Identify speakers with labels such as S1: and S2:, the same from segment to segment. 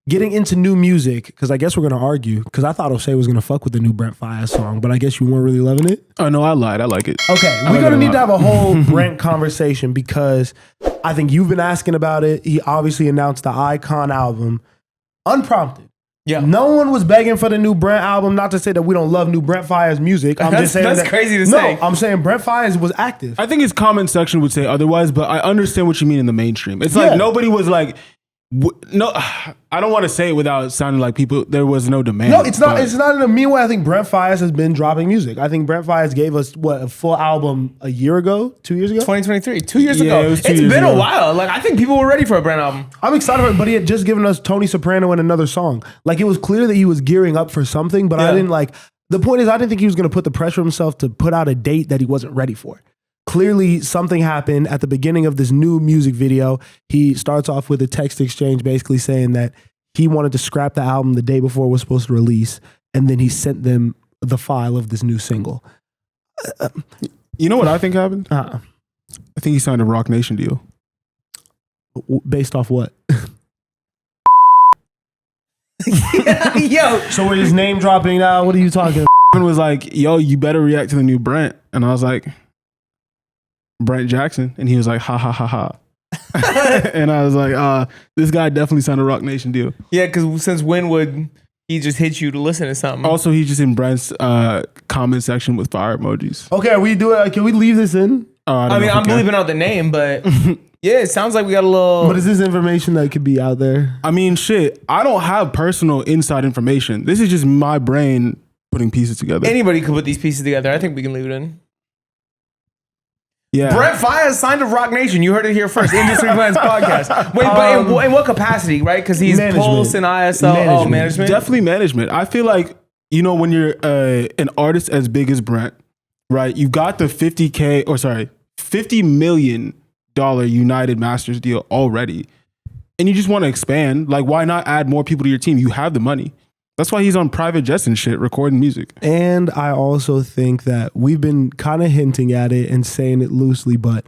S1: getting into new music, because I guess we're going to argue, because I thought O'Shea was going to fuck with the new Brent Faiyaz song, but I guess you weren't really loving it?
S2: Oh, no, I lied. I like it.
S1: Okay, we're going to need to have a whole Brent conversation because I think you've been asking about it. He obviously announced the Icon album unprompted.
S3: Yeah.
S1: No one was begging for the new Brent album. Not to say that we don't love new Brent Faiyaz music. I'm just saying
S3: that's crazy to say.
S1: No, I'm saying Brent Faiyaz was active.
S2: I think his comment section would say otherwise, but I understand what you mean in the mainstream. It's like nobody was like, no, I don't want to say it without sounding like people, there was no demand.
S1: No, it's not. It's not in a mean way. I think Brent Faiyaz has been dropping music. I think Brent Faiyaz gave us a full album a year ago, 2 years ago?
S3: 2023, 2 years ago.
S2: It was 2
S3: It's
S2: years
S3: been
S2: ago.
S3: a while. Like, I think people were ready for a Brent album.
S1: I'm excited for it, but he had just given us Tony Soprano and another song. Like, it was clear that he was gearing up for something, but I didn't the point is I didn't think he was going to put the pressure on himself to put out a date that he wasn't ready for. Clearly, something happened at the beginning of this new music video. He starts off with a text exchange basically saying that he wanted to scrap the album the day before it was supposed to release, and then he sent them the file of this new single.
S2: You know what I think happened?
S1: I
S2: think he signed a Rock Nation deal.
S1: Based off what?
S3: Yo.
S1: So we're just name dropping now? What are you talking about?
S2: Someone was like, yo, you better react to the new Brent. And I was like, Brent Jackson. And he was like, ha, ha, ha, ha. And I was like, this guy definitely signed a Rock Nation deal.
S3: Yeah, because since when would he just hit you to listen to something?
S2: Also, he's just in Brent's comment section with fire emojis.
S1: Okay, can we leave this in?
S3: I mean, I'm bleeping out the name, but yeah, it sounds like we got a little...
S1: But is this information that could be out there?
S2: I mean, shit, I don't have personal inside information. This is just my brain putting pieces together.
S3: Anybody could put these pieces together. I think we can leave it in.
S2: Yeah.
S3: Brent Faiyaz signed to Rock Nation. You heard it here first. Industry Plans Podcast. Wait, but in what capacity, right? Because he's Pulse and ISL. Management.
S2: Definitely management. I feel like, when you're an artist as big as Brent, right? You've got the $50 million United Masters deal already. And you just want to expand. Like, why not add more people to your team? You have the money. That's why he's on private jets and shit recording music.
S1: And I also think that we've been kind of hinting at it and saying it loosely, but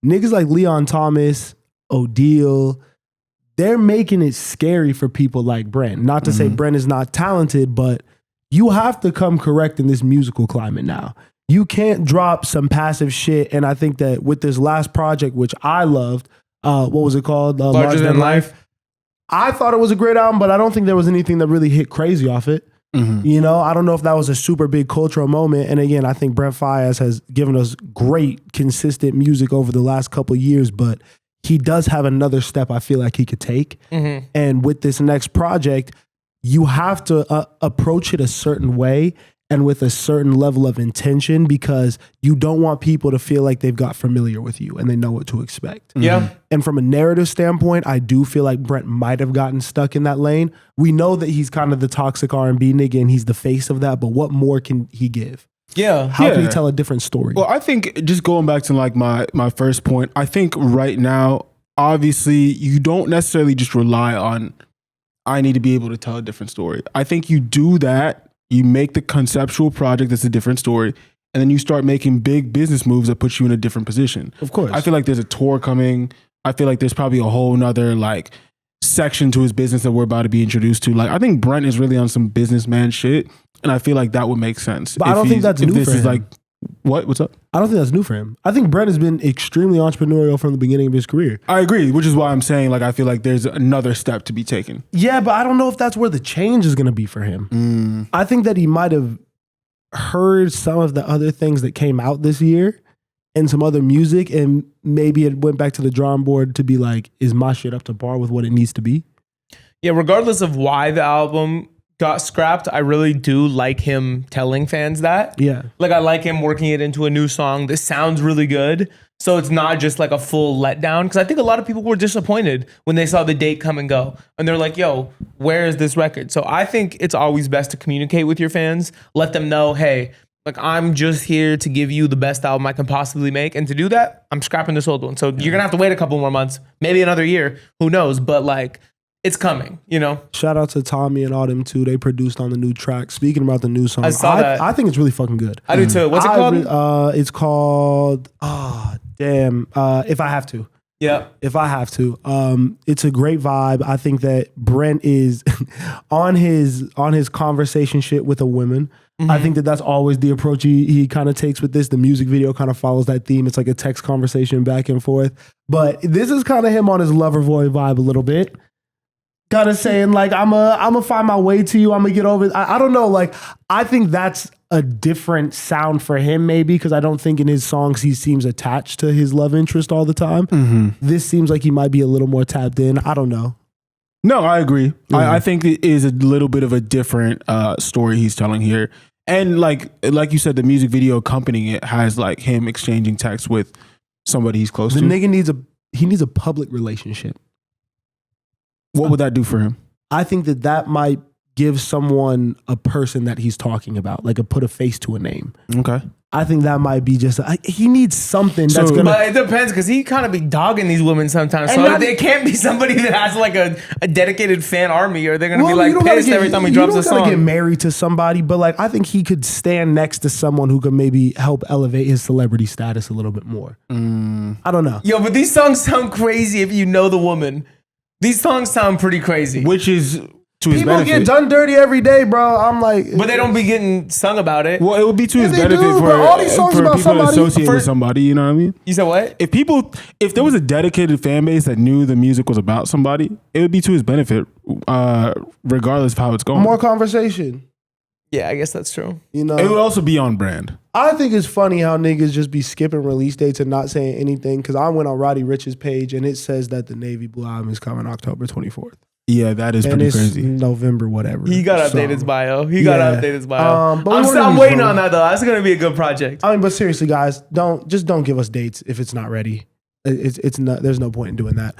S1: niggas like Leon Thomas, Odile, they're making it scary for people like Brent. Not to say Brent is not talented, but you have to come correct in this musical climate now. You can't drop some passive shit. And I think that with this last project, which I loved, what was it called?
S3: Larger Than Life.
S1: I thought it was a great album, but I don't think there was anything that really hit crazy off it. Mm-hmm. I don't know if that was a super big cultural moment. And again, I think Brent Faiyaz has given us great, consistent music over the last couple of years, but he does have another step I feel like he could take. Mm-hmm. And with this next project, you have to approach it a certain way and with a certain level of intention, because you don't want people to feel like they've got familiar with you and they know what to expect.
S3: Yeah.
S1: And from a narrative standpoint, I do feel like Brent might have gotten stuck in that lane. We know that he's kind of the toxic R&B nigga and he's the face of that, but what more can he give?
S3: Yeah.
S1: How can he tell a different story?
S2: Well, I think just going back to like my first point, I think right now, obviously, you don't necessarily just rely on, I need to be able to tell a different story. I think you do that. You make the conceptual project that's a different story, and then you start making big business moves that put you in a different position.
S1: Of course.
S2: I feel like there's a tour coming. I feel like there's probably a whole nother like section to his business that we're about to be introduced to. Like, I think Brent is really on some businessman shit, and I feel like that would make sense.
S1: But I don't think that's new for him.
S2: Like, what's up?
S1: I don't think that's new for him. I think Brent has been extremely entrepreneurial from the beginning of his career.
S2: I agree, which is why I'm saying, like, I feel like there's another step to be taken.
S1: Yeah, but I don't know if that's where the change is going to be for him. I think that he might have heard some of the other things that came out this year and some other music, and maybe it went back to the drawing board to be like, is my shit up to par with what it needs to be?
S3: Yeah, regardless of why the album got scrapped, I really do like him telling fans that.
S1: Yeah.
S3: Like, I like him working it into a new song. This sounds really good. So it's not just like a full letdown. Because I think a lot of people were disappointed when they saw the date come and go. And they're like, yo, where is this record? So I think it's always best to communicate with your fans. Let them know, hey, like, I'm just here to give you the best album I can possibly make. And to do that, I'm scrapping this old one. So you're going to have to wait a couple more months, maybe another year. Who knows? But like, it's coming, Shout out to Tommy and all them too. They produced on the new track. Speaking about the new song, I saw that.
S1: I think it's really fucking good.
S3: I do too. What's it called?
S1: It's called, If I Have To.
S3: Yeah.
S1: If I have to. It's a great vibe. I think that Brent is on his conversation shit with a woman. I think that that's always the approach he kind of takes with this. The music video kind of follows that theme. It's like a text conversation back and forth. But this is kind of him on his lover boy vibe a little bit. Kind of saying like, I'm a find my way to you. I'm gonna get over it. I don't know. Like, I think that's a different sound for him maybe, because I don't think in his songs he seems attached to his love interest all the time. This seems like he might be a little more tapped in. I don't know.
S2: No, I agree. I think it is a little bit of a different story he's telling here. And like you said, the music video accompanying it has like him exchanging texts with somebody he's close
S1: The
S2: to.
S1: nigga needs a public relationship.
S2: What would that do for him?
S1: I think that might give someone a person that he's talking about, like put a face to a name.
S2: Okay.
S1: I think that might be just, he needs something that's
S2: So-
S1: gonna.
S3: But it depends, because he kind of be dogging these women sometimes.
S1: And
S3: So
S1: not-
S3: it can't be somebody that has like a dedicated fan army, or they're gonna be
S1: you
S3: like
S1: don't gotta
S3: pissed every time he
S1: you
S3: drops a
S1: don't gotta get
S3: song.
S1: married to somebody, but like I think he could stand next to someone who could maybe help elevate his celebrity status a little bit more. I don't know.
S3: Yo, but these songs sound crazy if you know the woman. These songs sound pretty crazy.
S2: Which is to his
S1: People
S2: benefit.
S1: get done dirty every day, bro. I'm like,
S3: But they don't be getting sung about it.
S2: Well, it would be to his
S1: they
S2: benefit
S1: do,
S2: for,
S1: but all these songs
S2: for
S1: about
S2: people to
S1: somebody-
S2: associate with somebody. You know what I mean?
S3: You said what?
S2: If there was a dedicated fan base that knew the music was about somebody, it would be to his benefit, regardless of how it's going.
S1: more conversation.
S3: Yeah, I guess that's true.
S1: You know,
S2: It would also be on brand.
S1: I think it's funny how niggas just be skipping release dates and not saying anything. Because I went on Roddy Rich's page and it says that the Navy Blue album is coming October 24th.
S2: Yeah, that is
S1: And
S2: pretty
S1: it's
S2: crazy.
S1: November, whatever.
S3: He got to
S1: So,
S3: update his bio. He got to update his bio.
S1: but we wanna
S3: I'm
S1: use
S3: waiting
S1: Rome.
S3: on that though. That's gonna be a good project.
S1: I mean, but seriously, guys, don't give us dates if it's not ready. It's not. There's no point in doing that.